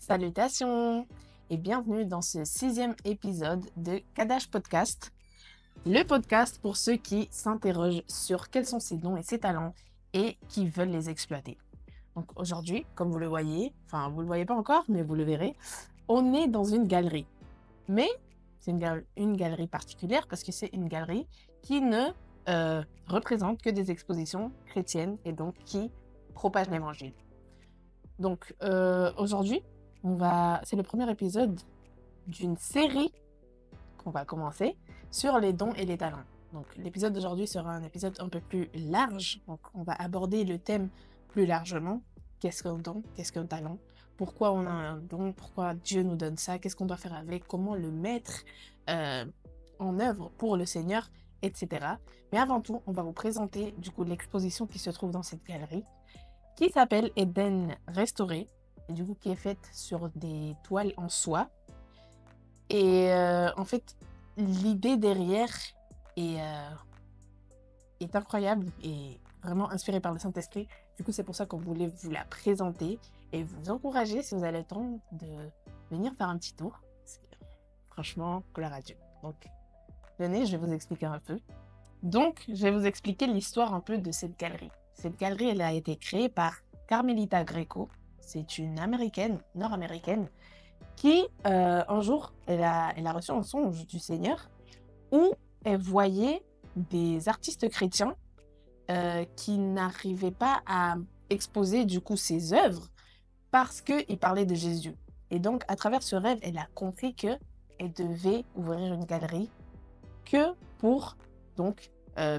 Salutations et bienvenue dans ce 6e épisode de Kadash Podcast, le podcast pour ceux qui s'interrogent sur quels sont ses dons et ses talents et qui veulent les exploiter. Donc aujourd'hui, comme vous le voyez, enfin vous ne le voyez pas encore, mais vous le verrez, on est dans une galerie. Mais c'est une galerie particulière parce que c'est une galerie qui ne représente que des expositions chrétiennes et donc qui propage l'évangile. Donc aujourd'hui, c'est le premier épisode d'une série qu'on va commencer sur les dons et les talents. Donc l'épisode d'aujourd'hui sera un épisode un peu plus large. Donc on va aborder le thème plus largement. Qu'est-ce qu'un don? Qu'est-ce qu'un talent? Pourquoi on a un don? Pourquoi Dieu nous donne ça? Qu'est-ce qu'on doit faire avec? Comment le mettre en œuvre pour le Seigneur, etc. Mais avant tout, on va vous présenter du coup l'exposition qui se trouve dans cette galerie, qui s'appelle Eden Restauré, et du coup qui est faite sur des toiles en soie. Et en fait, l'idée derrière est incroyable et vraiment inspirée par le Saint-Esprit. Du coup, c'est pour ça qu'on voulait vous la présenter et vous encourager, si vous avez le temps, de venir faire un petit tour. Parce que, franchement, gloire à Dieu. Donc, venez, je vais vous expliquer un peu. Donc, je vais vous expliquer l'histoire un peu de cette galerie. Cette galerie, elle a été créée par Carmelita Greco. C'est une américaine, nord-américaine, qui, un jour, elle a reçu un songe du Seigneur où elle voyait des artistes chrétiens qui n'arrivaient pas à exposer, du coup, ses œuvres parce qu'ils parlaient de Jésus. Et donc, à travers ce rêve, elle a compris qu'elle devait ouvrir une galerie que pour donc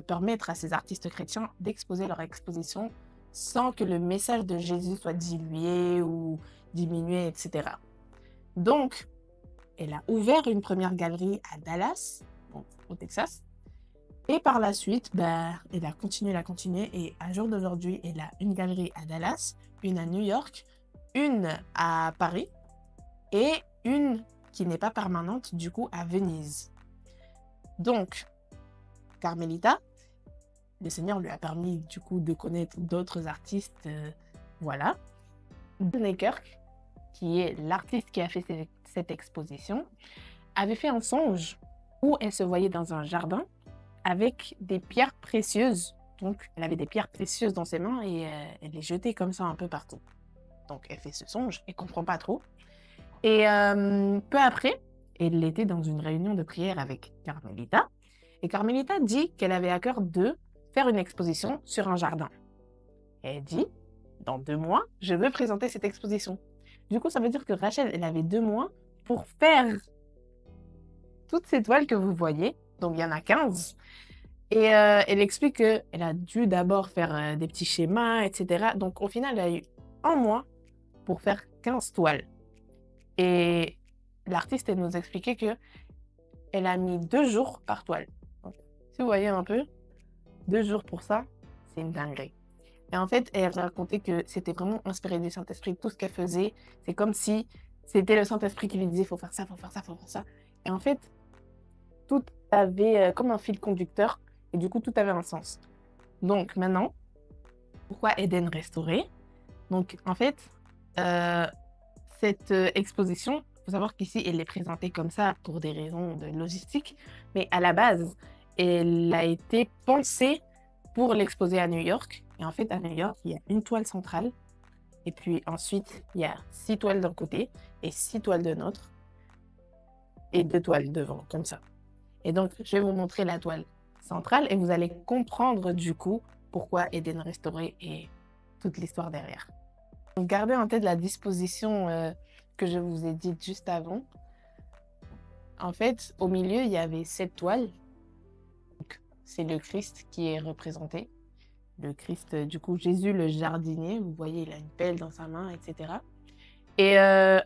permettre à ces artistes chrétiens d'exposer leur exposition sans que le message de Jésus soit dilué ou diminué, etc. Donc, elle a ouvert une première galerie à Dallas, donc au Texas, et par la suite, elle a continué, et à jour d'aujourd'hui, elle a une galerie à Dallas, une à New York, une à Paris, et une qui n'est pas permanente, du coup, à Venise. Donc, Carmelita, le Seigneur lui a permis du coup de connaître d'autres artistes, voilà. Donny Kirk, qui est l'artiste qui a fait cette exposition, avait fait un songe où elle se voyait dans un jardin avec des pierres précieuses. Donc, elle avait des pierres précieuses dans ses mains et elle les jetait comme ça un peu partout. Donc, elle fait ce songe, elle comprend pas trop. Et peu après, elle était dans une réunion de prière avec Carmelita. Et Carmelita dit qu'elle avait à cœur de faire une exposition sur un jardin. Et elle dit, dans 2 mois, je veux présenter cette exposition. Du coup, ça veut dire que Rachel, elle avait 2 mois pour faire toutes ces toiles que vous voyez. Donc, il y en a 15. Et elle explique qu'elle a dû d'abord faire des petits schémas, etc. Donc, au final, elle a eu 1 mois pour faire 15 toiles. Et l'artiste, elle nous expliquait qu'elle a mis 2 jours par toile. Donc, si vous voyez un peu, 2 jours pour ça, c'est une dinguerie. Et en fait, elle racontait que c'était vraiment inspiré du Saint-Esprit. Tout ce qu'elle faisait, c'est comme si c'était le Saint-Esprit qui lui disait « faut faire ça, faut faire ça, faut faire ça ». Et en fait, tout avait comme un fil conducteur et du coup, tout avait un sens. Donc maintenant, pourquoi Eden Restauré? Donc en fait, cette exposition, il faut savoir qu'ici, elle est présentée comme ça pour des raisons de logistique, mais à la base, elle a été pensée pour l'exposer à New York. Et en fait, à New York, il y a une toile centrale. Et puis ensuite, il y a 6 toiles d'un côté et 6 toiles de l'autre. Et 2 toiles devant, comme ça. Et donc, je vais vous montrer la toile centrale et vous allez comprendre du coup pourquoi Eden Restauré et toute l'histoire derrière. Donc, gardez en tête la disposition que je vous ai dite juste avant. En fait, au milieu, il y avait 7 toiles. C'est le Christ qui est représenté. Le Christ, du coup, Jésus le jardinier. Vous voyez, il a une pelle dans sa main, etc. Et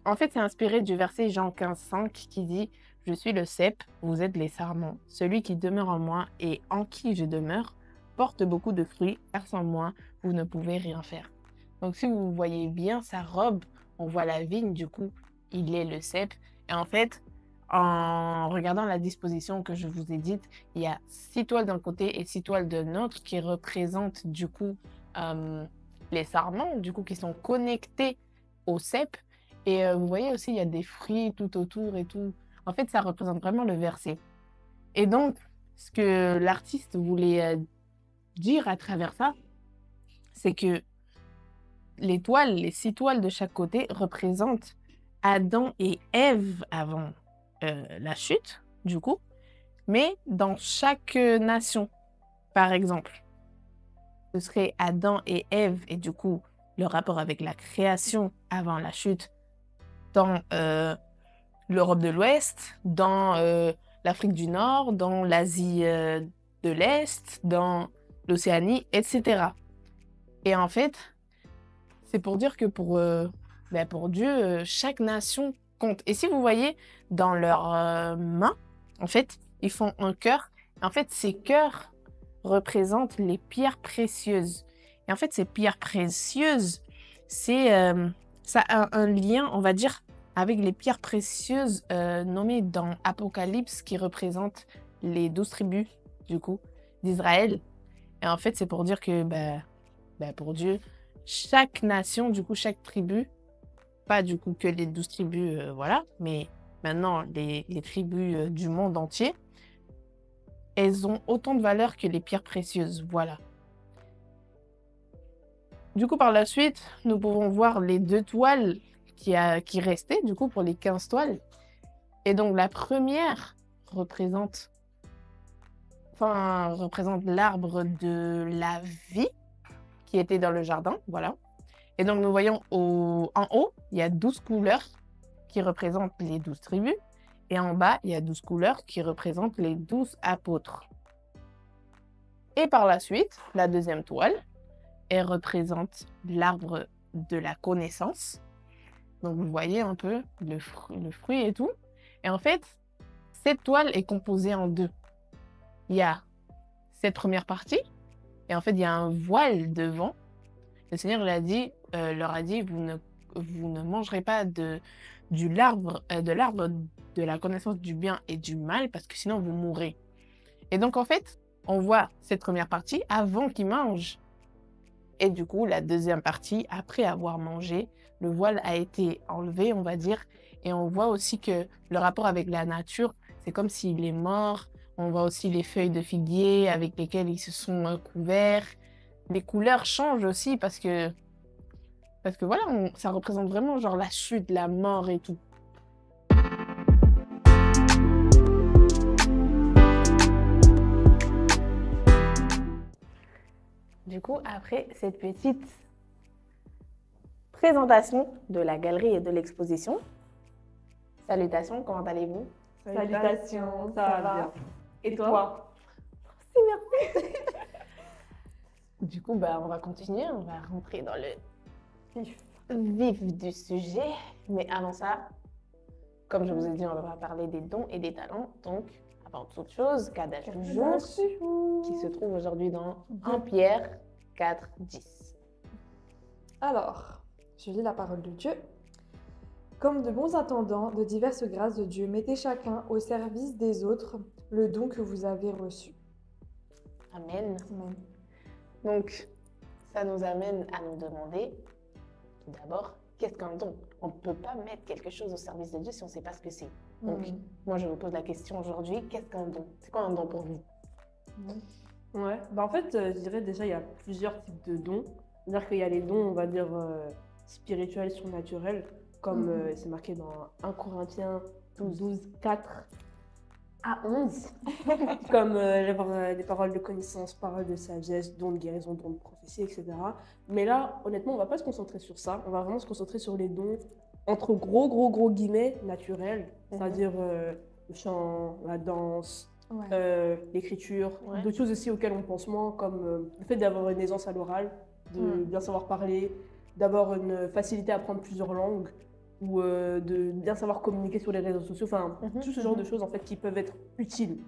en fait, c'est inspiré du verset Jean 15,5 qui dit « Je suis le cep, vous êtes les sarments. Celui qui demeure en moi et en qui je demeure porte beaucoup de fruits, car sans moi, vous ne pouvez rien faire. » Donc, si vous voyez bien sa robe, on voit la vigne, du coup, il est le cep. Et en fait, en regardant la disposition que je vous ai dite, il y a 6 toiles d'un côté et 6 toiles de l'autre qui représentent du coup les sarments, du coup qui sont connectés au cep. Et vous voyez aussi, il y a des fruits tout autour et tout. En fait, ça représente vraiment le verset. Et donc, ce que l'artiste voulait dire à travers ça, c'est que les toiles, les 6 toiles de chaque côté représentent Adam et Ève avant la chute, du coup, mais dans chaque nation, par exemple, ce serait Adam et Ève, et du coup, le rapport avec la création avant la chute dans l'Europe de l'Ouest, dans l'Afrique du Nord, dans l'Asie de l'Est, dans l'Océanie, etc. Et en fait, c'est pour dire que pour Dieu, chaque nation compte. Et si vous voyez dans leurs mains, en fait, ils font un cœur. En fait, ces cœurs représentent les pierres précieuses. Et en fait, ces pierres précieuses, ça a un lien, on va dire, avec les pierres précieuses nommées dans Apocalypse qui représentent les 12 tribus, du coup, d'Israël. Et en fait, c'est pour dire que, pour Dieu, chaque nation, du coup, chaque tribu, pas du coup que les 12 tribus, voilà, mais maintenant les tribus du monde entier, elles ont autant de valeur que les pierres précieuses, voilà. Du coup, par la suite, nous pouvons voir les 2 toiles qui restaient, du coup, pour les 15 toiles. Et donc, la première représente l'arbre de la vie qui était dans le jardin, voilà. Et donc, nous voyons en haut, il y a 12 couleurs qui représentent les 12 tribus. Et en bas, il y a 12 couleurs qui représentent les 12 apôtres. Et par la suite, la deuxième toile, elle représente l'arbre de la connaissance. Donc, vous voyez un peu le fruit et tout. Et en fait, cette toile est composée en 2. Il y a cette première partie, et en fait, il y a un voile devant. Le Seigneur leur a dit, vous ne mangerez pas de l'arbre de la connaissance du bien et du mal, parce que sinon vous mourrez. Et donc, en fait, on voit cette première partie avant qu'ils mangent. Et du coup, la deuxième partie, après avoir mangé, le voile a été enlevé, on va dire. Et on voit aussi que le rapport avec la nature, c'est comme s'il est mort. On voit aussi les feuilles de figuier avec lesquelles ils se sont couverts. Les couleurs changent aussi parce que voilà, ça représente vraiment genre la chute, la mort et tout. Du coup, après cette petite présentation de la galerie et de l'exposition, salutations, comment allez-vous? Salutations, ça va bien. Et toi? Merci, merci. Du coup, on va continuer, on va rentrer dans le vif du sujet. Mais avant ça, comme je vous ai dit, on va parler des dons et des talents. Donc, avant toute chose, Kadach du jour, qui se trouve aujourd'hui dans 1 Pierre 4, 10. Alors, je lis la parole de Dieu. Comme de bons intendants de diverses grâces de Dieu, mettez chacun au service des autres le don que vous avez reçu. Amen. Amen. Donc, ça nous amène à nous demander, tout d'abord, qu'est-ce qu'un don? On ne peut pas mettre quelque chose au service de Dieu si on ne sait pas ce que c'est. Donc, moi, je vous pose la question aujourd'hui, qu'est-ce qu'un don? C'est quoi un don pour vous? Ouais, en fait, je dirais déjà, il y a plusieurs types de dons. C'est-à-dire qu'il y a les dons, on va dire, spirituels, surnaturels, comme c'est marqué dans 1 Corinthiens 12, 4 à 11, comme les paroles de connaissance, paroles de sagesse, dons de guérison, dons de prophétie, etc. Mais là, honnêtement, on ne va pas se concentrer sur ça. On va vraiment se concentrer sur les dons, entre gros guillemets, naturels. C'est-à-dire le chant, la danse, l'écriture, d'autres choses aussi auxquelles on pense moins, comme le fait d'avoir une aisance à l'oral, de bien savoir parler, d'avoir une facilité à apprendre plusieurs langues, ou de bien savoir communiquer sur les réseaux sociaux, enfin tout ce genre de choses en fait qui peuvent être utiles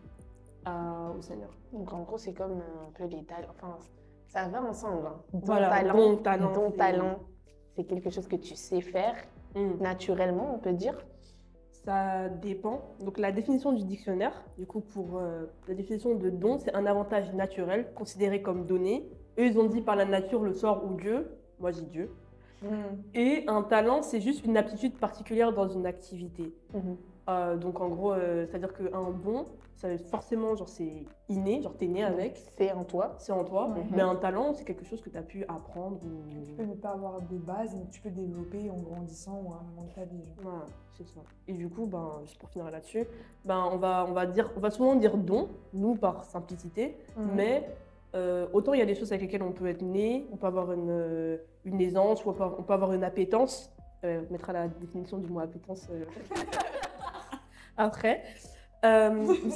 au Seigneur. Donc en gros c'est comme un peu les talents, enfin ça va ensemble. Hein. Don talent, c'est quelque chose que tu sais faire naturellement, on peut dire. Ça dépend. Donc la définition du dictionnaire, du coup pour la définition de don, c'est un avantage naturel considéré comme donné. Eux ils ont dit par la nature, le sort ou Dieu, moi j'ai Dieu. Et un talent, c'est juste une aptitude particulière dans une activité. Donc en gros, c'est-à-dire qu'un don, ça veut forcément, genre c'est inné, genre t'es né avec. C'est en toi. C'est en toi. Ouais. Mais un talent, c'est quelque chose que tu as pu apprendre. Tu peux ne pas avoir de base, mais tu peux développer en grandissant ou à un moment de ta vie. Genre. Voilà, c'est ça. Et du coup, juste pour finir là-dessus, on va souvent dire don, nous par simplicité, mais autant il y a des choses avec lesquelles on peut être né, on peut avoir une aisance, ou on peut avoir une appétence. On mettra la définition du mot appétence après. Ça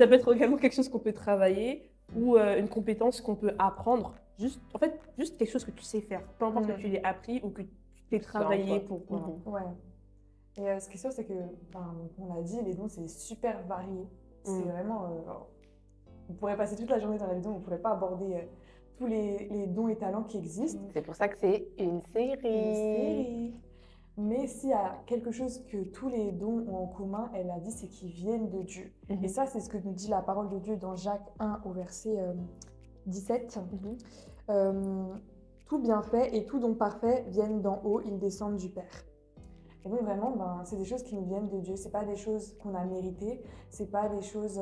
peut être également quelque chose qu'on peut travailler ou une compétence qu'on peut apprendre. Juste quelque chose que tu sais faire. Peu importe que tu l'aies appris ou que tu t'es travaillé pour. Voilà. Ouais. Et ce qui est sûr, c'est que, on l'a dit, les dons, c'est super varié. C'est vraiment... on pourrait passer toute la journée dans la vidéo, on ne pourrait pas aborder tous les dons et talents qui existent. C'est pour ça que c'est une série. Mais s'il y a quelque chose que tous les dons ont en commun, elle a dit, c'est qu'ils viennent de Dieu. Et ça, c'est ce que nous dit la parole de Dieu dans Jacques 1 au verset 17. Tout bienfait et tout don parfait viennent d'en haut, ils descendent du Père. Et donc vraiment, c'est des choses qui nous viennent de Dieu. C'est pas des choses qu'on a méritées, c'est pas des choses...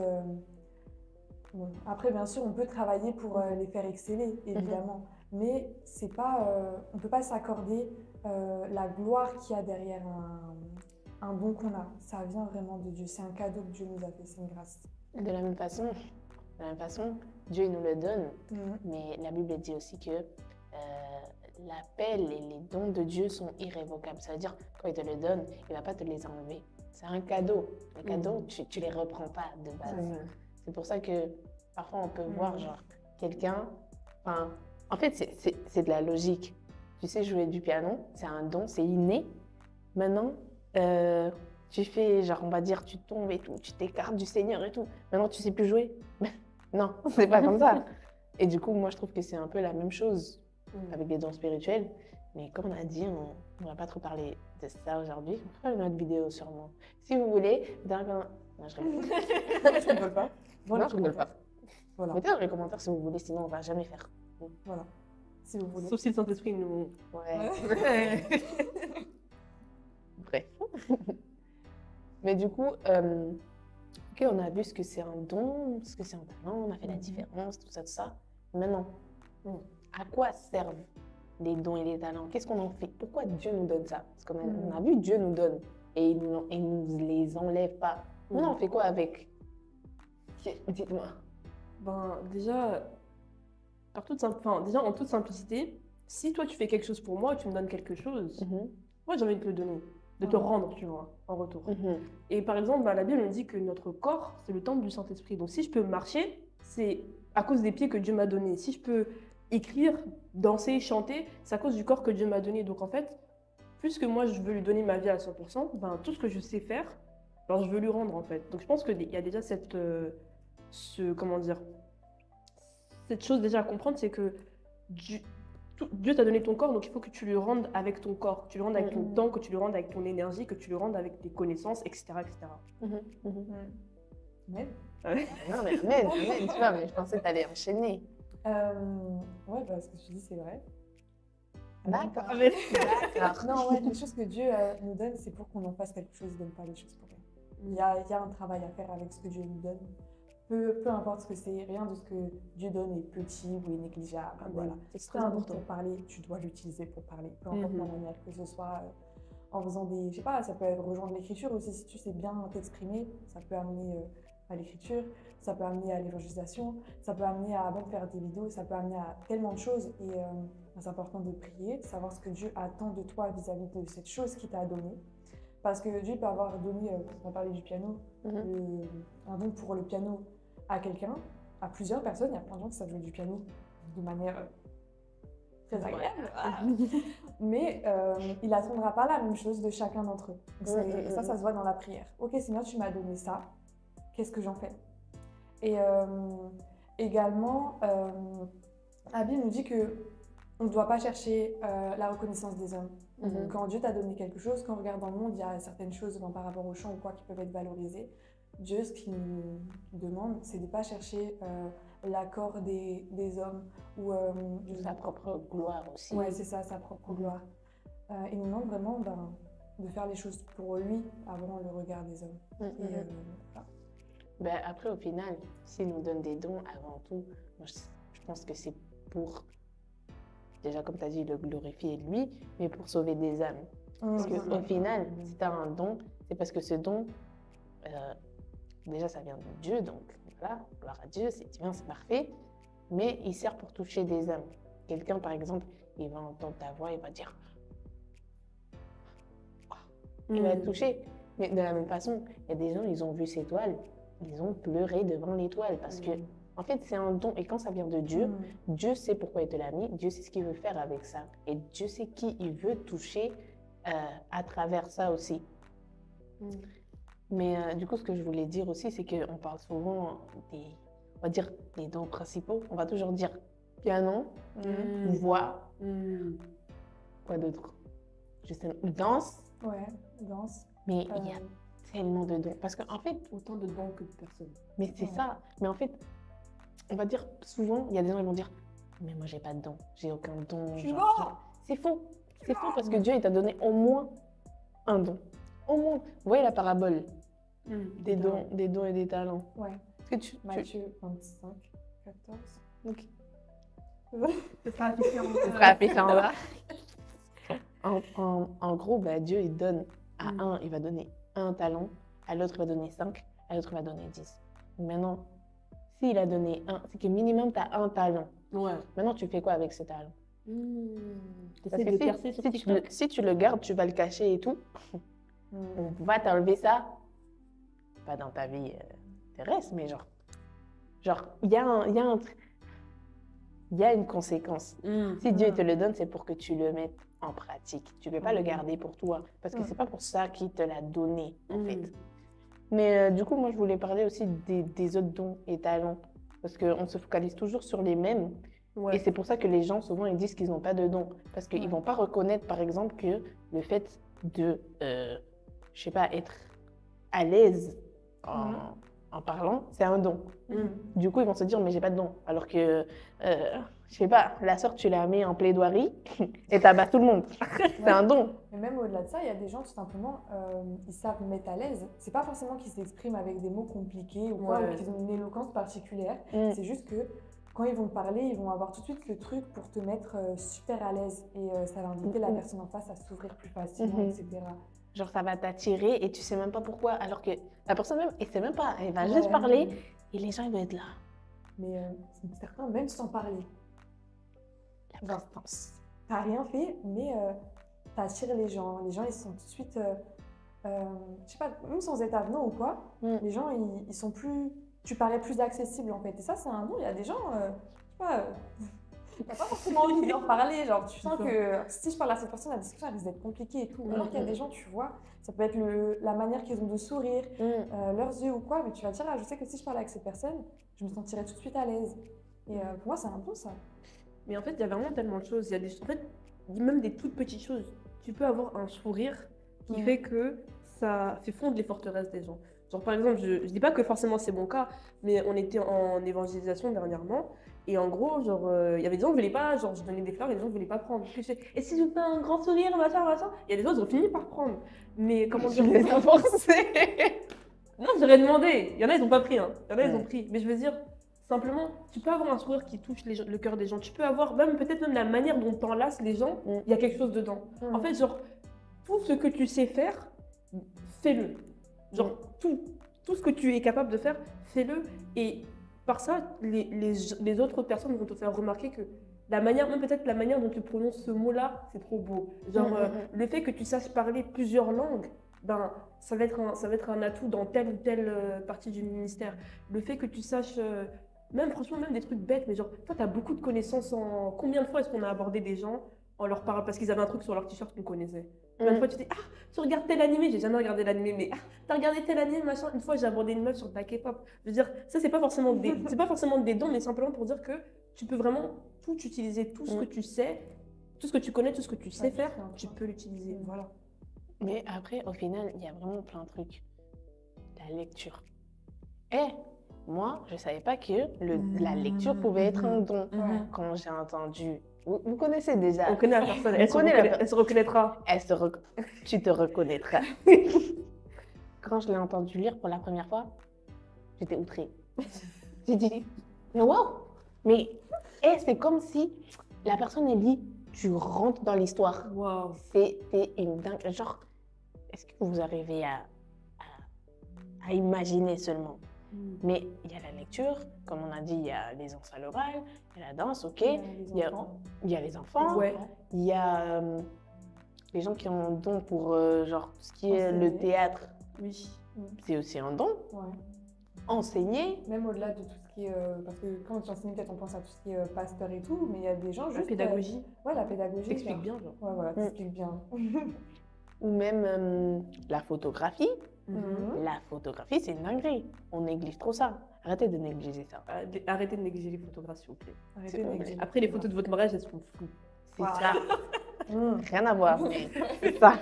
Bon. Après, bien sûr, on peut travailler pour les faire exceller, évidemment. Mais c'est pas, on ne peut pas s'accorder la gloire qu'il y a derrière un don qu'on a. Ça vient vraiment de Dieu. C'est un cadeau que Dieu nous a fait, c'est une grâce. De la même façon, Dieu il nous le donne. Mais la Bible dit aussi que l'appel et les dons de Dieu sont irrévocables. Ça veut dire, quand il te le donne, il ne va pas te les enlever. C'est un cadeau. Les cadeaux, tu ne les reprends pas de base. C'est pour ça que parfois on peut voir genre quelqu'un... En fait, c'est de la logique. Tu sais jouer du piano, c'est un don, c'est inné. Maintenant, tu fais, genre, on va dire, tu tombes et tout, tu t'écartes du Seigneur et tout. Maintenant, tu sais plus jouer. Non, c'est pas comme ça. Et du coup, moi, je trouve que c'est un peu la même chose avec les dons spirituels. Mais comme on a dit, on va pas trop parler de ça aujourd'hui. On fera une autre vidéo sûrement. Si vous voulez, non, je rigole. Je rigole pas. Voilà, je rigole pas. Voilà. Mettez dans les commentaires si vous voulez, sinon on va jamais faire. Voilà. Si vous voulez. Sauf si le Saint-Esprit nous... Ouais. Bref. Mais du coup, ok, on a vu ce que c'est un don, ce que c'est un talent, on a fait la différence, tout ça. Maintenant, à quoi servent les dons et les talents? Qu'est-ce qu'on en fait? Pourquoi Dieu nous donne ça? Parce qu'on a vu Dieu nous donne et il nous les enlève pas. On en fait quoi avec? Dites-moi. Déjà, en toute simplicité, si toi tu fais quelque chose pour moi, tu me donnes quelque chose, moi j'ai envie de te le donner, de te rendre, tu vois, en retour. Et par exemple, la Bible nous dit que notre corps, c'est le temple du Saint-Esprit. Donc si je peux marcher, c'est à cause des pieds que Dieu m'a donnés. Si je peux écrire, danser, chanter, c'est à cause du corps que Dieu m'a donné. Donc en fait, puisque moi je veux lui donner ma vie à 100%, tout ce que je sais faire, je veux lui rendre en fait. Donc je pense qu'il y a déjà cette chose déjà à comprendre, c'est que Dieu t'a donné ton corps, donc il faut que tu lui rendes avec ton corps, que tu lui rendes avec ton temps, que tu lui rendes avec ton énergie, que tu lui rendes avec tes connaissances, etc. Mais... Non, mais tu vois, mais je pensais que tu allais enchaîner. Ouais, ce que tu dis, c'est vrai. D'accord. Non, les choses que Dieu nous donne, c'est pour qu'on en fasse quelque chose, il ne donne pas les choses pour rien. Il y a un travail à faire avec ce que Dieu nous donne. Peu importe ce que c'est, rien de ce que Dieu donne est petit ou est négligeable. Voilà. C'est très important pour parler, tu dois l'utiliser pour parler. Peu importe la manière, que ce soit en faisant des... Je sais pas, ça peut rejoindre l'écriture aussi. Si tu sais bien t'exprimer, ça peut amener à l'écriture, ça peut amener à l'évangélisation, ça peut amener à même faire des vidéos, ça peut amener à tellement de choses. Et c'est important de prier, de savoir ce que Dieu attend de toi vis-à-vis de cette chose qu'il t'a donnée. Parce que Dieu peut avoir donné, on a parlé du piano, un don pour le piano à quelqu'un, à plusieurs personnes. Il y a plein de gens qui savent jouer du piano de manière très agréable. Mais il n'attendra pas la même chose de chacun d'entre eux. Ça se voit dans la prière. Ok, Seigneur, tu m'as donné ça. Qu'est-ce que j'en fais? Et également, la Bible nous dit que on ne doit pas chercher la reconnaissance des hommes. Quand Dieu t'a donné quelque chose, quand on regarde dans le monde, il y a certaines choses par rapport au chant ou quoi qui peuvent être valorisées. Dieu, ce qu'il nous demande, c'est de ne pas chercher l'accord des hommes ou sa propre gloire aussi. Ouais, c'est ça, sa propre gloire. il nous demande vraiment de faire les choses pour lui avant le regard des hommes. Et, voilà. Ben, après, au final, s'il nous donne des dons avant tout, moi, je pense que c'est pour, déjà comme tu as dit, le glorifier lui, mais pour sauver des âmes. Parce qu'au final, si tu as un don, c'est parce que ce don, déjà ça vient de Dieu, donc voilà, gloire à Dieu, c'est divin, c'est parfait, mais il sert pour toucher des âmes. Quelqu'un, par exemple, il va entendre ta voix, il va dire, il va être touché. Mais de la même façon, il y a des gens, ils ont vu ces toiles, ils ont pleuré devant l'étoile parce que, en fait, c'est un don. Et quand ça vient de Dieu, Dieu sait pourquoi il te l'a mis, Dieu sait ce qu'il veut faire avec ça. Et Dieu sait qui il veut toucher à travers ça aussi. Mais du coup, ce que je voulais dire aussi, c'est qu'on parle souvent on va dire, des dons principaux. On va toujours dire piano, voix, quoi d'autre? Juste danse. Ouais, danse. Mais il y a tellement de dons. Parce qu'en fait, Autant de dons que de personnes. mais c'est ça. Mais en fait, on va dire souvent, il y a des gens qui vont dire, mais moi, j'ai pas de don. J'ai aucun don. C'est faux. C'est faux parce que Dieu, il t'a donné au moins un don. Au moins. Vous voyez la parabole des dons et des talents. Ouais. Est-ce que Matthieu 25, 14. Ok. Ce sera affiché en Ce sera affiché en bas. En gros, bah, Dieu, il donne à un, il va donner un talent, à l'autre, il va donner 5, à l'autre, il va donner 10. Maintenant, s'il a donné un, c'est que minimum, tu as un talent. Ouais. Maintenant, tu fais quoi avec ce talent? Parce T'essaies de percer sur TikTok. si tu le gardes, tu vas le cacher et tout. On va t'enlever ça. Pas dans ta vie terrestre, mais genre il y a une conséquence. Si Dieu te le donne, c'est pour que tu le mettes en pratique. Tu ne peux pas le garder pour toi, parce que c'est pas pour ça qu'il te l'a donné, en fait. Mais du coup, moi, je voulais parler aussi des autres dons et talents, parce qu'on se focalise toujours sur les mêmes. Ouais. Et c'est pour ça que les gens, souvent, ils disent qu'ils n'ont pas de dons, parce qu'ils vont pas reconnaître, par exemple, que le fait de, je sais pas, être à l'aise en parlant, c'est un don. Du coup, ils vont se dire, mais j'ai pas de don. Alors que, je sais pas, la sorte, tu l'as mis en plaidoirie et t'abats tout le monde. C'est un don. Mais même au-delà de ça, il y a des gens, tout simplement, ils savent mettre à l'aise. C'est pas forcément qu'ils s'expriment avec des mots compliqués ou quoi, ou qu'ils ont une éloquence particulière. C'est juste que quand ils vont parler, ils vont avoir tout de suite le truc pour te mettre super à l'aise. Et ça va inviter la personne en face à s'ouvrir plus facilement, etc. Genre, ça va t'attirer et tu sais même pas pourquoi. Alors que la personne même, elle sait même pas. Elle va juste parler et les gens, ils vont être là. Mais certains, même sans parler. La prestance. T'as rien fait, mais t'attires les gens. Les gens, ils sont tout de suite, je sais pas, même sans être avenant ou quoi, les gens, ils sont plus, tu parais plus accessible en fait. Et ça, c'est un don. Il y a des gens, je sais pas, t'as pas forcément envie de leur parler. Genre, tu sens que si je parle à cette personne, la discussion elle risque d'être compliquée et tout. Alors qu'il y a des gens, tu vois, ça peut être la manière qu'ils ont de sourire, leurs yeux ou quoi, mais tu vas te dire, ah, je sais que si je parle avec cette personne, je me sentirais tout de suite à l'aise. Et pour moi, c'est un don, ça. Mais en fait, il y a vraiment tellement de choses. Il y a en fait, même des toutes petites choses. Tu peux avoir un sourire qui fait que ça fait fondre les forteresses des gens. Genre, par exemple, je dis pas que forcément c'est mon cas, mais on était en évangélisation dernièrement. Et en gros, genre, il y avait des gens qui ne voulaient pas, genre, je donnais des fleurs et des gens ne voulaient pas prendre. Et si je vous fais un grand sourire, machin, il y a des autres qui ont fini par prendre. Mais comment dire, Je les ai forcés. Non, j'aurais demandé. Il y en a, ils n'ont pas pris. Hein. Il y en a, ils ont pris. Mais je veux dire, simplement, tu peux avoir un sourire qui touche le cœur des gens. Tu peux avoir, peut-être même la manière dont tu enlaces les gens, il y a quelque chose dedans. En fait, genre, tout ce que tu sais faire, fais-le. Genre, tout ce que tu es capable de faire, fais-le. Et par ça, les autres personnes vont te faire remarquer que la manière, même peut-être la manière dont tu prononces ce mot-là, c'est trop beau. Genre, le fait que tu saches parler plusieurs langues, ben, ça va être un atout dans telle ou telle partie du ministère. Le fait que tu saches, même franchement, même des trucs bêtes, mais genre, toi, tu as beaucoup de connaissances en... Combien de fois est-ce qu'on a abordé des gens en leur parlant parce qu'ils avaient un truc sur leur t-shirt qu'on connaissait? Une fois, tu dis, ah, tu regardes tel animé, j'ai jamais regardé l'animé, mais ah, t'as regardé tel animé, machin. Une fois, j'ai abordé une meuf sur de la K-pop. Je veux dire, ça, c'est pas forcément des dons, mais simplement pour dire que tu peux vraiment tout utiliser, tout ce que tu sais, tout ce que tu connais, tout ce que tu sais faire, tu peux l'utiliser. Voilà. Mais après, au final, il y a vraiment plein de trucs. La lecture. Moi, je savais pas que la lecture pouvait être un don. Quand j'ai entendu Vous connaissez déjà. On connaît la personne, elle connaît elle se reconnaîtra. Tu te reconnaîtras. Quand je l'ai entendu lire pour la première fois, j'étais outrée. J'ai dit, mais waouh! Mais c'est comme si la personne, elle dit, tu rentres dans l'histoire. Waouh. C'était une dingue. Genre, est-ce que vous arrivez à imaginer seulement? Mais il y a la lecture, comme on a dit, il y a les anses à l'oral, il y a la danse, ok. Il y a les enfants, Ouais. il y a les gens qui ont un don pour genre tout ce qui est le théâtre. Oui. C'est aussi un don. Ouais. Enseigner. Même au-delà de tout ce qui est. Parce que quand tu enseignes, peut-être on pense à tout ce qui est pasteur et tout, mais il y a des gens La juste. pédagogie. Ouais, la pédagogie. T'expliques genre. bien, genre. Ouais, voilà, t'expliques bien. Ou même la photographie. Mhm. La photographie, c'est une dinguerie. On néglige trop ça. Arrêtez de négliger ça. Arrêtez de négliger les photographes, s'il vous plaît. Arrêtez C'est de pas négliger. Après, les photos de votre mariage, elles sont floues. C'est Wow. ça. Rien à voir. C'est ça.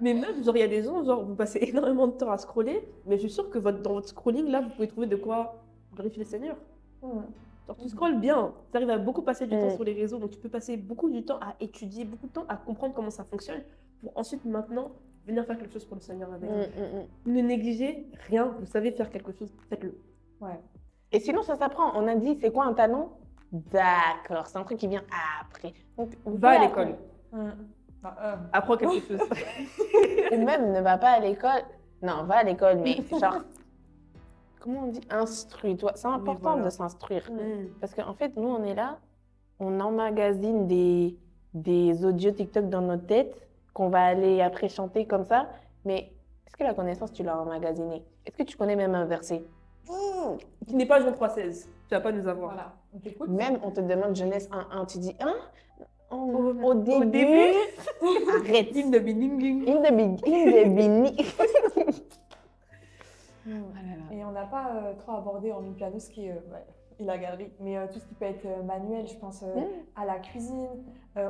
Mais même, genre, il y a des gens, genre, vous passez énormément de temps à scroller, mais je suis sûre que dans votre scrolling, là, vous pouvez trouver de quoi glorifier le Seigneur. Genre, tu scrolles bien, tu arrives à beaucoup passer du temps sur les réseaux, donc tu peux passer beaucoup du temps à étudier, beaucoup de temps à comprendre comment ça fonctionne, pour ensuite, maintenant, venir faire quelque chose pour le Seigneur avec. Ne négligez rien, vous savez faire quelque chose, faites-le. Ouais. Et sinon, ça s'apprend. On a dit, c'est quoi un talent? D'accord, c'est un truc qui vient après. Donc, Va à l'école, apprends quelque chose. Ou même ne va pas à l'école. Non, va à l'école, mais genre, comment on dit? Instruis-toi. C'est important voilà. de s'instruire. Mm. Parce qu'en fait, nous, on est là, on emmagasine des audios TikTok dans notre tête qu'on va aller après chanter comme ça. Mais est-ce que la connaissance, tu l'as emmagasinée? Est-ce que tu connais même un verset? Qui n'est pas Jean 3,16, tu vas pas nous avoir. Voilà. On t'écoute. Même on te demande Genèse 1:1, tu dis 1 Au au début. début. Arrête. In the beginning. In the beginning. Et on n'a pas trop abordé en une piano ce qui est la galerie, mais tout ce qui peut être manuel, je pense à la cuisine,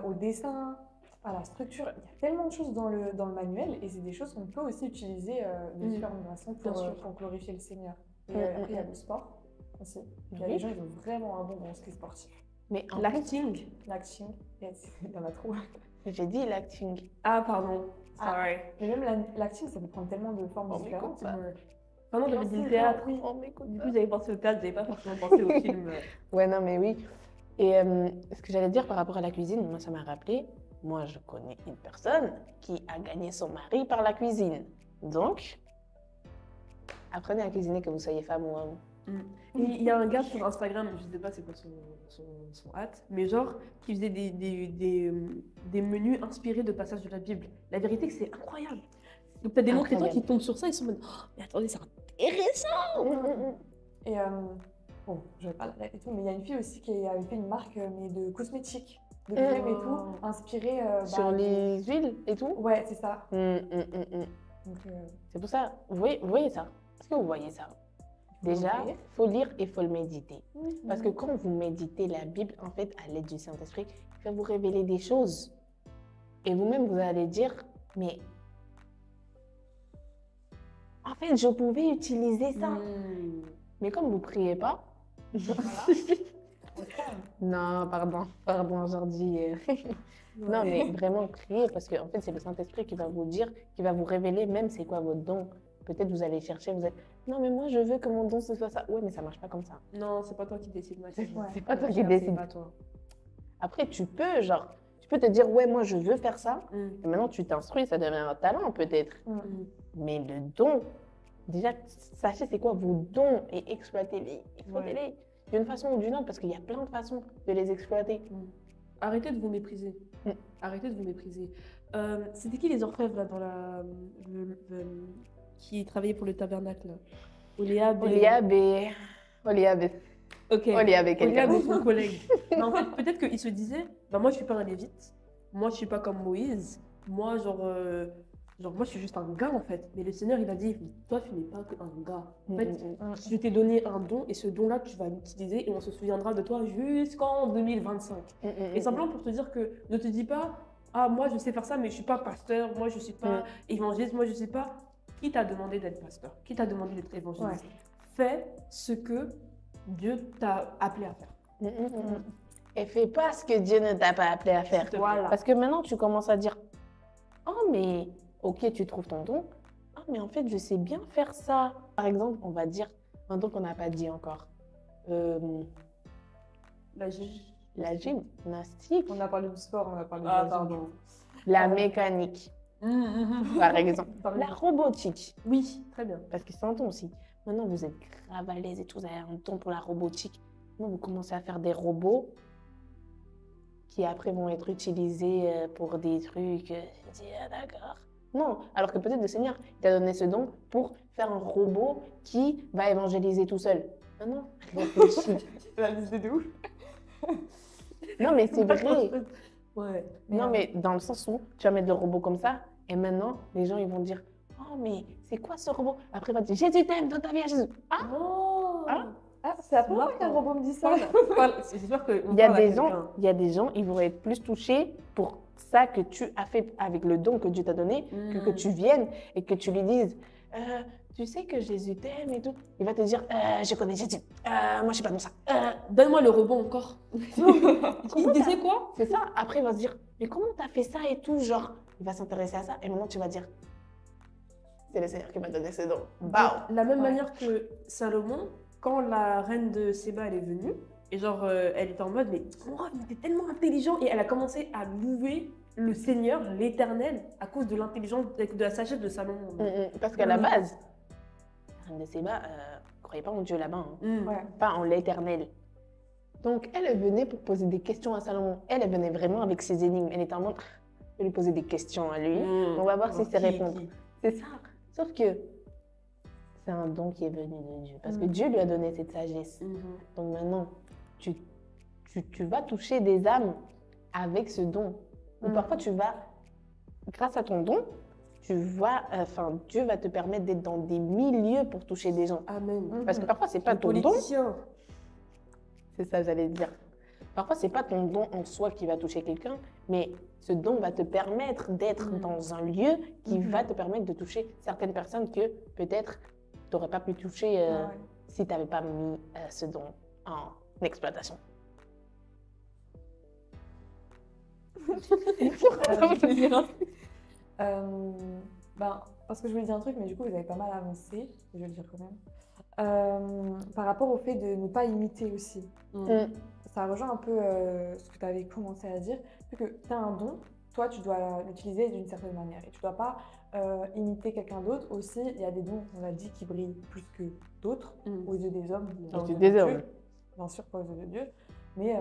au dessin, à la structure. Il y a tellement de choses dans le manuel et c'est des choses qu'on peut aussi utiliser de différentes façons pour glorifier le Seigneur. Et après, il y a le sport aussi. Il y a des gens qui ont vraiment un bon dans ce qui est sportif. Mais en L'acting. L'acting, yes, il y en a trop. plus, j'ai dit l'acting. Ah, pardon. Ah. Sorry. Mais même l'acting, ça peut prendre tellement de formes Oh, différentes. mais Ouais. Pardon, j'avais dit le c'est théâtre. oui. On m'écoute. Du coup, j'avais pensé au théâtre, j'avais pas forcément pensé au film. Ouais, non, mais oui. Et ce que j'allais dire par rapport à la cuisine, moi, ça m'a rappelé, moi, je connais une personne qui a gagné son mari par la cuisine. Donc, apprenez à cuisiner que vous soyez femme ou homme. Il y a un gars sur Instagram, je sais pas c'est quoi son hâte, mais genre, qui faisait des menus inspirés de passages de la Bible. La vérité, c'est incroyable. Donc, t'as des non-chrétiens qui tombent sur ça, ils sont en mode oh, mais attendez, c'est intéressant! Et bon, je vais pas la et tout, mais il y a une fille aussi qui avait fait une marque mais de cosmétiques, de crème et tout, inspirée Sur les huiles et tout. Ouais, c'est ça. Donc, C'est pour ça, vous voyez ça? Est-ce que vous voyez ça? Déjà, il faut lire et il faut le méditer. Parce que quand vous méditez la Bible, en fait, à l'aide du Saint-Esprit, il va vous révéler des choses. Et vous-même, vous allez dire, mais en fait, je pouvais utiliser ça. Mais comme vous ne priez pas, non, pardon aujourd'hui. Non, mais vraiment prier, parce que en fait, c'est le Saint-Esprit qui va vous dire, qui va vous révéler même c'est quoi votre don. Peut-être vous allez chercher, vous êtes, non, mais moi, je veux que mon don ce soit ça. Ouais, mais ça marche pas comme ça. Non, c'est pas toi qui décides, Maxime. C'est pas toi qui décides. C'est pas toi. Après, tu peux te dire, ouais, moi, je veux faire ça. Et maintenant, tu t'instruis, ça devient un talent, peut-être. Mais le don, déjà, sachez c'est quoi vos dons et exploitez-les. Exploitez-les d'une façon ou d'une autre, parce qu'il y a plein de façons de les exploiter. Arrêtez de vous mépriser. Arrêtez de vous mépriser. C'était qui les orfèvres là dans qui travaillait pour le tabernacle là? Oliab et quelqu'un. est son collègue. Mais en fait, peut-être qu'il se disait, bah moi je suis pas un lévite, moi je suis pas comme Moïse, moi genre moi je suis juste un gars en fait. Mais le Seigneur il a dit, toi tu n'es pas qu'un gars. En fait, je t'ai donné un don et ce don là tu vas l'utiliser et on se souviendra de toi jusqu'en 2025. Et simplement pour te dire que ne te dis pas, ah moi je sais faire ça mais je suis pas pasteur, moi je suis pas évangéliste, moi je sais pas. Qui t'a demandé d'être pasteur? Qui t'a demandé d'être évangéliste? Fais ce que Dieu t'a appelé à faire. et fais pas ce que Dieu ne t'a pas appelé à faire. Voilà. Parce que maintenant, tu commences à dire, oh, mais ok, tu trouves ton don. Ah, mais en fait, je sais bien faire ça. Par exemple, on va dire un don qu'on n'a pas dit encore. La gym. La gymnastique, On a parlé du sport, on a parlé de Ah, la pardon. la mécanique, par exemple. Par La exemple. robotique, Oui, très bien. parce que c'est un don aussi. Maintenant, vous êtes grave à l'aise et tout, vous avez un don pour la robotique. Maintenant, vous commencez à faire des robots qui après vont être utilisés pour des trucs. Je dis, ah, d'accord. Non, alors que peut-être le Seigneur t'a donné ce don pour faire un robot qui va évangéliser tout seul. Non, non, réfléchis. La liste de ouf. Non, mais c'est vrai. Ouais. Non, mais dans le sens où tu vas mettre le robot comme ça, et maintenant, les gens, ils vont dire, oh, mais c'est quoi ce robot? Après, il va dire, Jésus t'aime dans ta vie à Jésus. Ah, Oh. Ah. Ah, c'est la première fois Marrant. qu'un robot me dit ça. C'est sûr que il y a des gens, ils vont être plus touchés pour ça que tu as fait avec le don que Dieu t'a donné, que tu viennes et que tu lui dises, tu sais que Jésus t'aime et tout. Il va te dire, je connais Jésus. Moi, je sais pas dans ça. Donne-moi le robot encore. Il disait quoi? C'est ça. Après, il va se dire, mais comment t'as fait ça et tout, genre, il va s'intéresser à ça. Et maintenant, tu vas dire, c'est le Seigneur qui m'a donné ce don. Bah, De la même Ouais. manière que Salomon, quand la reine de Séba elle est venue, et genre elle était en mode mais t'es tellement intelligent, et elle a commencé à louer le Seigneur, l'Éternel, à cause de l'intelligence, de la sagesse de Salomon. parce qu'à la base, la reine de Séba, croyait pas en Dieu là-bas, hein. Ouais. Pas en l'Éternel. Donc, elle venait pour poser des questions à Salomon. Elle venait vraiment avec ses énigmes. Elle était en mode, je vais lui poser des questions à lui. On va voir si c'est répondre. C'est ça. Sauf que c'est un don qui est venu de Dieu. Parce que Dieu lui a donné cette sagesse. Donc maintenant, tu vas toucher des âmes avec ce don. Ou parfois, tu vas, grâce à ton don, Dieu va te permettre d'être dans des milieux pour toucher des gens. Amen. Parce que parfois, c'est pas ton don. Politicien. C'est ça, j'allais dire. Parfois, c'est pas ton don en soi qui va toucher quelqu'un, mais ce don va te permettre d'être dans un lieu qui va te permettre de toucher certaines personnes que peut-être tu n'aurais pas pu toucher si tu n'avais pas mis ce don en exploitation. Parce que je voulais dire un truc, mais du coup, vous avez pas mal avancé, je vais le dire quand même. Par rapport au fait de ne pas imiter aussi. Ça rejoint un peu ce que tu avais commencé à dire. Vu que tu as un don, toi, tu dois l'utiliser d'une certaine manière. Et tu ne dois pas imiter quelqu'un d'autre. Aussi, il y a des dons, on l'a dit, qui brillent plus que d'autres aux yeux des hommes. Aux yeux des hommes. Bien sûr, pas aux yeux de Dieu. Mais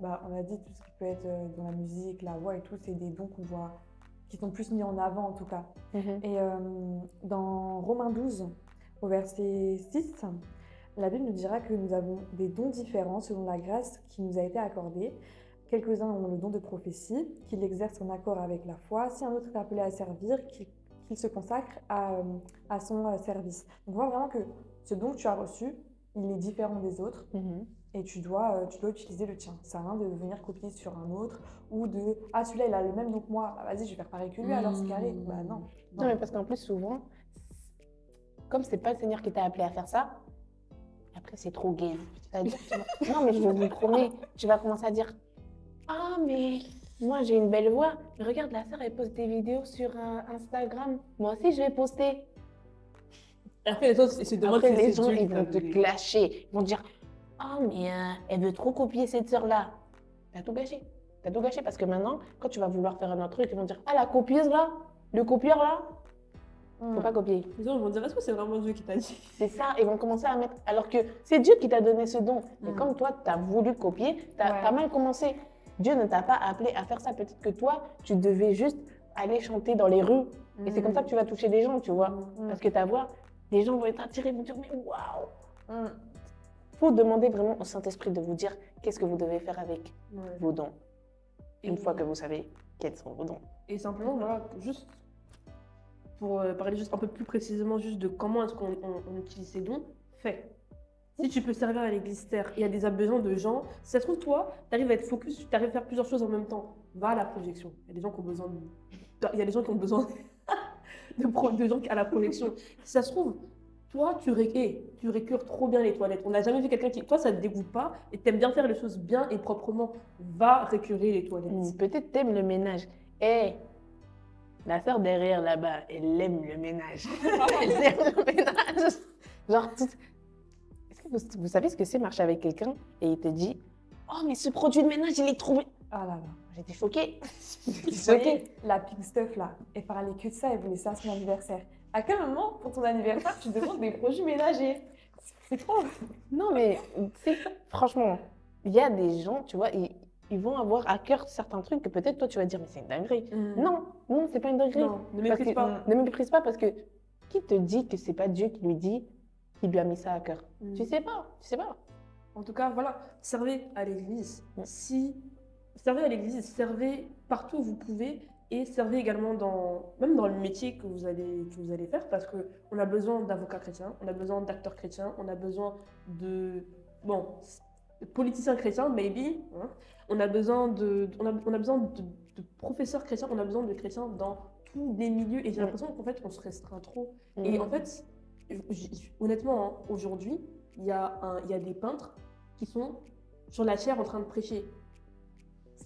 on a dit tout ce qui peut être dans la musique, la voix et tout, c'est des dons qu'on voit, qui sont plus mis en avant en tout cas. Et dans Romains 12, au verset 6, la Bible nous dira que nous avons des dons différents selon la grâce qui nous a été accordée. Quelques-uns ont le don de prophétie, qu'ils l'exercent en accord avec la foi. Si un autre est appelé à servir, qu'il se consacre à son service. Donc on voit vraiment que ce don que tu as reçu, il est différent des autres. Et tu dois utiliser le tien. Ça sert à rien de venir copier sur un autre ou de « Ah, celui-là, il a le même, donc moi, bah, vas-y, je vais faire pareil que lui, alors c'est carré. » Bah non. Non, mais parce qu'en plus, souvent, comme c'est pas le Seigneur qui t'a appelé à faire ça, après, c'est trop gay. Non, mais je vous promets, tu vas commencer à dire « Ah, mais moi, j'ai une belle voix. Mais regarde, la sœur, elle poste des vidéos sur Instagram. Moi aussi, je vais poster. » Après, les autres, ils se demandent Après, si les c'est gens, Dieu qui ils t'a vont te donné. clasher. Ils vont dire « Oh, mais elle veut trop copier cette sœur-là. » T'as tout gâché. T'as tout gâché parce que maintenant, quand tu vas vouloir faire un autre truc, ils vont dire « Ah, la copieuse, là, le copieur, là, faut pas copier. » Les gens vont dire, est-ce que c'est vraiment Dieu qui t'a dit? C'est ça, ils vont commencer à mettre... Alors que c'est Dieu qui t'a donné ce don. Et comme toi, tu as voulu copier, tu as mal commencé. Dieu ne t'a pas appelé à faire ça. Peut-être que toi, tu devais juste aller chanter dans les rues. Et c'est comme ça que tu vas toucher des gens, tu vois. Parce que ta voix, les gens vont être attirés, vont dire, mais waouh. Faut demander vraiment au Saint-Esprit de vous dire qu'est-ce que vous devez faire avec vos dons. Une fois que vous savez quels sont vos dons. Et simplement, voilà, juste pour parler juste un peu plus précisément juste de comment est-ce qu'on utilise ces dons, fais. Si tu peux servir à l'église terre, il y a des besoins de gens. Si ça se trouve, toi, tu arrives à être focus, tu arrives à faire plusieurs choses en même temps. Va à la projection. Il y a des gens qui ont besoin il y a des gens qui ont besoin de gens à la projection. Si ça se trouve, toi, tu récures trop bien les toilettes. On n'a jamais vu quelqu'un qui. Toi, ça te dégoûte pas et t'aimes bien faire les choses bien et proprement. Va récurer les toilettes. Peut-être t'aimes le ménage. Eh, la sœur derrière là-bas, elle aime le ménage. Elle aime le ménage. Genre, est-ce que vous savez ce que c'est marcher avec quelqu'un et il te dit oh, mais ce produit de ménage, il est trop bien. Ah là là. J'étais choquée. J'étais Vous voyez, choquée. la Pink Stuff là, elle parlait que de ça, elle voulait ça à son anniversaire. À quel moment, pour ton anniversaire, tu demandes des produits ménagers? C'est trop. Non, mais tu sais, franchement, il y a des gens, tu vois, ils vont avoir à cœur certains trucs que peut-être toi tu vas dire, mais c'est une dinguerie. Non, non, c'est pas une dinguerie. Non, ne Parce méprise que- pas. Ne méprise pas parce que qui te dit que c'est pas Dieu qui lui dit qu'il lui a mis ça à cœur? Mm. Tu sais pas, tu sais pas. En tout cas, voilà, servez à l'église. Mm. Servez à l'église, servez partout où vous pouvez et servez également même dans le métier que vous allez faire parce qu'on a besoin d'avocats chrétiens, on a besoin d'acteurs chrétiens, on a besoin bon, de politiciens chrétiens, maybe. Hein. On a besoin on a besoin de professeurs chrétiens, on a besoin de chrétiens dans tous les milieux et j'ai l'impression qu'en fait, on se restreint trop. Et en fait, honnêtement, hein, aujourd'hui, il y a des peintres qui sont sur la chaire en train de prêcher.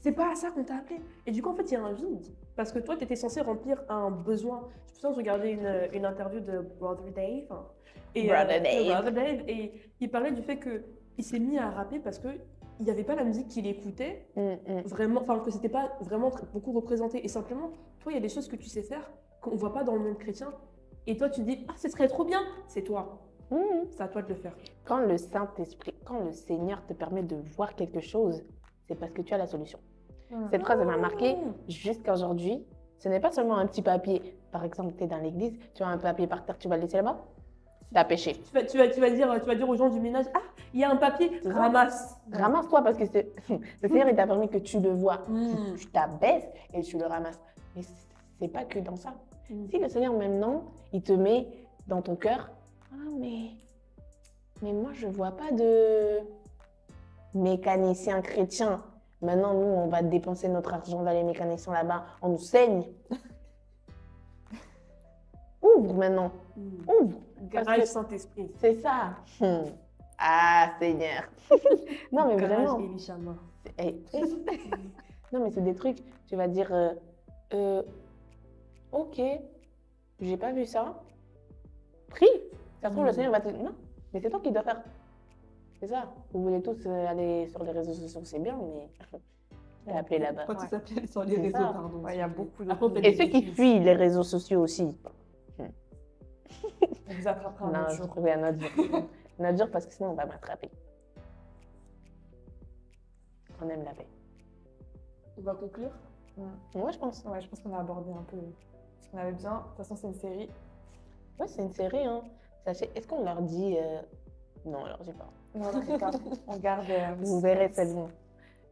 C'est pas à ça qu'on t'a appelé. Et du coup, en fait, il y a un vide. Parce que toi, tu étais censé remplir un besoin. Je me souviens, je regardais une interview de Brother Dave. Brother Dave. Et il parlait du fait qu'il s'est mis à rapper parce qu'il n'y avait pas la musique qu'il écoutait. Vraiment, enfin, que c'était pas vraiment beaucoup représenté. Et simplement, toi, il y a des choses que tu sais faire qu'on voit pas dans le monde chrétien. Et toi, tu dis, ah, ce serait trop bien. C'est toi. C'est à toi de le faire. Quand le Saint-Esprit, quand le Seigneur te permet de voir quelque chose, c'est parce que tu as la solution. Cette phrase, elle m'a marquée jusqu'à aujourd'hui. Ce n'est pas seulement un petit papier. Par exemple, tu es dans l'église, tu as un papier par terre, tu vas le laisser là-bas. Tu as péché. Tu vas dire aux gens du ménage, ah, il y a un papier, ramasse. Ramasse-toi parce que le Seigneur, il t'a permis que tu le vois. Tu t'abaisses et tu le ramasses. Mais c'est pas que dans ça. Si le Seigneur, maintenant, il te met dans ton cœur, ah, mais moi, je vois pas de mécanicien chrétien. Maintenant, nous, on va dépenser notre argent dans les mécaniciens là-bas. On nous saigne. Ouvre maintenant. Ouvre. Garage Saint-Esprit. C'est ça. Ah, Seigneur. Non, mais Garage vraiment. Elishama. Non, mais c'est des trucs, tu vas dire, ok, j'ai pas vu ça. Prie. Ça se trouve, le Seigneur va te dire, non, mais c'est toi qui dois faire. C'est ça. Vous voulez tous aller sur les réseaux sociaux, c'est bien, mais appelez là-bas. Quand tu t'appelles sur les C'est réseaux, ça. pardon. Il y a beaucoup de. Après, Et ceux qui fuient les réseaux sociaux aussi. On vous attrapera un Non, autre je jour. trouvais un autre jour. Un autre jour parce que sinon on va m'attraper. On aime la paix. On va conclure. Moi, je pense. Ouais, je pense qu'on a abordé un peu ce qu'on avait besoin. De toute façon, c'est une série. Ouais, c'est une série. Hein. Sachez, est-ce qu'on leur dit. Non, on leur dit pas. Non, t'inquiète pas. On garde. Vous verrez, c'est bon.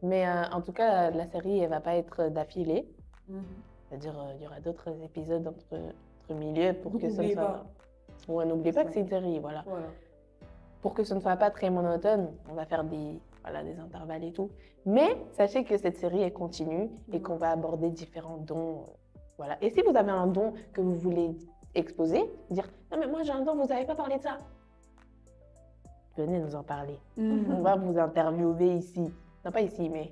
Mais en tout cas, la série, elle va pas être d'affilée. C'est-à-dire, il y aura d'autres épisodes entre milieux pour Donc, que ça ne n'oubliez soit pas. Ouais, n'oubliez pas que c'est une série, voilà. Pour que ce ne soit pas très monotone, on va faire des intervalles et tout. Mais sachez que cette série est continue et qu'on va aborder différents dons. Voilà. Et si vous avez un don que vous voulez exposer, dire non mais moi j'ai un don, vous n'avez pas parlé de ça. Venez nous en parler. On va vous interviewer ici. Non pas ici, mais.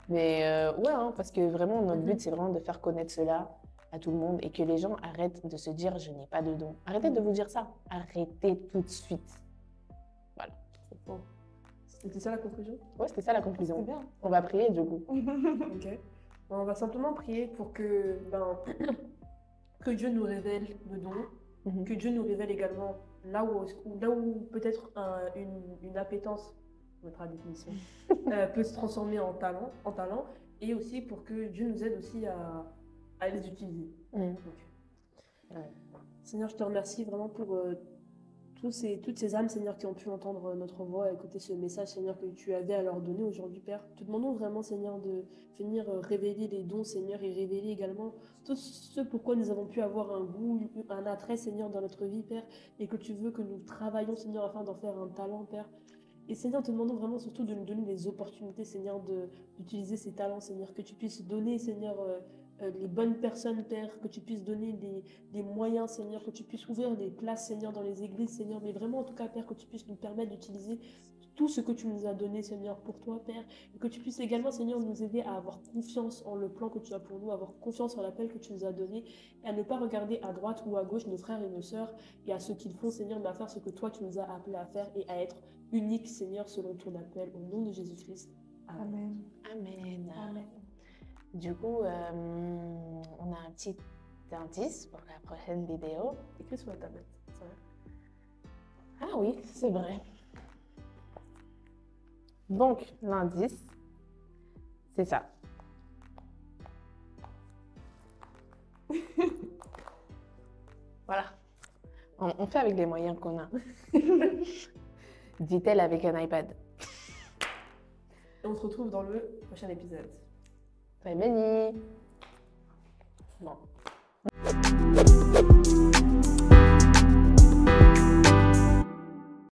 Mais ouais, hein, parce que vraiment notre but c'est vraiment de faire connaître cela à tout le monde et que les gens arrêtent de se dire je n'ai pas de don. Arrêtez de vous dire ça. Arrêtez tout de suite. Voilà. C'était ça la conclusion? Ouais, c'était ça la conclusion. C'est bien. On va prier du coup. Ok. On va simplement prier pour que, que Dieu nous révèle le don, que Dieu nous révèle également là où peut-être une appétence, notre définition, peut se transformer en talent, et aussi pour que Dieu nous aide aussi à les utiliser. Donc, Seigneur, je te remercie vraiment pour toutes ces âmes, Seigneur, qui ont pu entendre notre voix, écouter ce message, Seigneur, que tu avais à leur donner aujourd'hui, Père. Te demandons vraiment, Seigneur, de venir révéler les dons, Seigneur, et révéler également tout ce pourquoi nous avons pu avoir un goût, un attrait, Seigneur, dans notre vie, Père, et que tu veux que nous travaillions, Seigneur, afin d'en faire un talent, Père. Et Seigneur, te demandons vraiment surtout de nous donner les opportunités, Seigneur, d'utiliser ces talents, Seigneur, que tu puisses donner, Seigneur, les bonnes personnes, Père, que tu puisses donner des moyens, Seigneur, que tu puisses ouvrir des places, Seigneur, dans les églises, Seigneur, mais vraiment, en tout cas, Père, que tu puisses nous permettre d'utiliser tout ce que tu nous as donné, Seigneur, pour toi, Père, et que tu puisses également, Seigneur, nous aider à avoir confiance en le plan que tu as pour nous, à avoir confiance en l'appel que tu nous as donné, et à ne pas regarder à droite ou à gauche nos frères et nos sœurs, et à ce qu'ils font, Seigneur, mais à faire ce que toi, tu nous as appelés à faire, et à être unique, Seigneur, selon ton appel, au nom de Jésus-Christ. Amen. Amen. Amen. Du coup, on a un petit indice pour la prochaine vidéo. Écris sur la tablette. Ça va. Ah oui, c'est vrai. Donc, l'indice, c'est ça. Voilà. On fait avec les moyens qu'on a. Dit-elle avec un iPad. Et on se retrouve dans le prochain épisode. Bye, Benny. Bon.